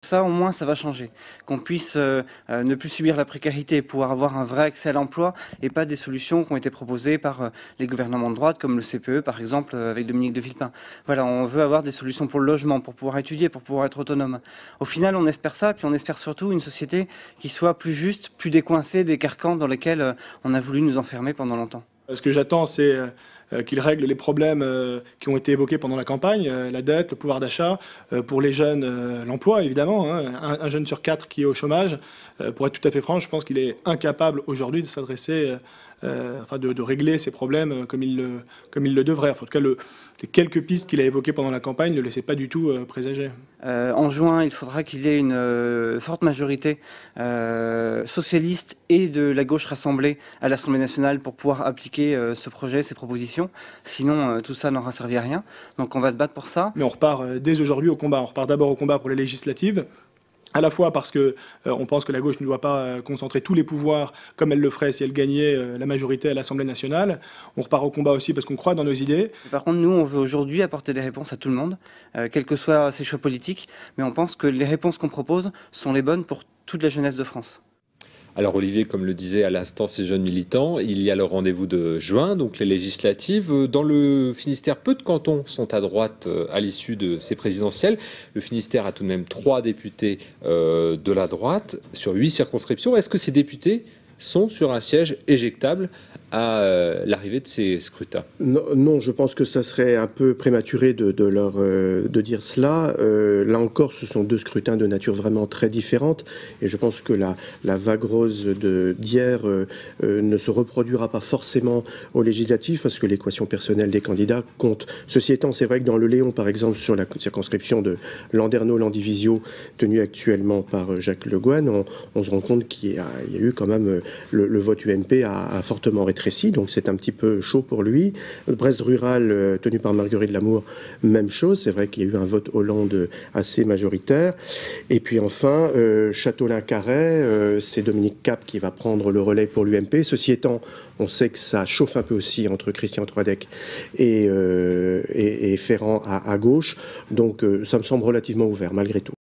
Ça, au moins, ça va changer. Qu'on puisse ne plus subir la précarité, pouvoir avoir un vrai accès à l'emploi et pas des solutions qui ont été proposées par les gouvernements de droite, comme le CPE, par exemple, avec Dominique de Villepin. Voilà, on veut avoir des solutions pour le logement, pour pouvoir étudier, pour pouvoir être autonome. Au final, on espère ça, puis on espère surtout une société qui soit plus juste, plus décoincée des carcans dans lesquels on a voulu nous enfermer pendant longtemps. Ce que j'attends, c'est qu'il règle les problèmes qui ont été évoqués pendant la campagne, la dette, le pouvoir d'achat, pour les jeunes, l'emploi évidemment, hein, un jeune sur 4 qui est au chômage. Pour être tout à fait franc, je pense qu'il est incapable aujourd'hui de s'adresser, de régler ces problèmes comme il le devrait. Enfin, en tout cas, les quelques pistes qu'il a évoquées pendant la campagne ne le laissaient pas du tout présager. En juin, il faudra qu'il y ait une forte majorité socialiste et de la gauche rassemblée à l'Assemblée nationale pour pouvoir appliquer ce projet, ces propositions. Sinon, tout ça n'aura servi à rien. Donc on va se battre pour ça. Mais on repart dès aujourd'hui au combat. On repart d'abord au combat pour les législatives. À la fois parce que on pense que la gauche ne doit pas concentrer tous les pouvoirs comme elle le ferait si elle gagnait la majorité à l'Assemblée nationale. On repart au combat aussi parce qu'on croit dans nos idées. Par contre, nous, on veut aujourd'hui apporter des réponses à tout le monde, quels que soient ses choix politiques, mais on pense que les réponses qu'on propose sont les bonnes pour toute la jeunesse de France. Alors Olivier, comme le disait à l'instant ces jeunes militants, il y a le rendez-vous de juin, donc les législatives. Dans le Finistère, peu de cantons sont à droite à l'issue de ces présidentielles. Le Finistère a tout de même 3 députés de la droite sur 8 circonscriptions. Est-ce que ces députés sont sur un siège éjectable à l'arrivée de ces scrutins? Non, je pense que ça serait un peu prématuré de dire cela. Là encore, ce sont 2 scrutins de nature vraiment très différente, et je pense que la vague rose d'hier ne se reproduira pas forcément aux législatives, parce que l'équation personnelle des candidats compte. Ceci étant, c'est vrai que dans le Léon, par exemple, sur la circonscription de Landerneau-Landivisio, tenue actuellement par Jacques Le Guen, on se rend compte qu'il y a eu quand même le vote UMP a fortement rétréci, donc c'est un petit peu chaud pour lui. Brest rural, tenu par Marguerite Lamour, même chose, c'est vrai qu'il y a eu un vote Hollande assez majoritaire. Et puis enfin, Châteaulin-Carhaix, c'est Dominique Cap qui va prendre le relais pour l'UMP. Ceci étant, on sait que ça chauffe un peu aussi entre Christian Troidec et Ferrand à gauche, donc ça me semble relativement ouvert malgré tout.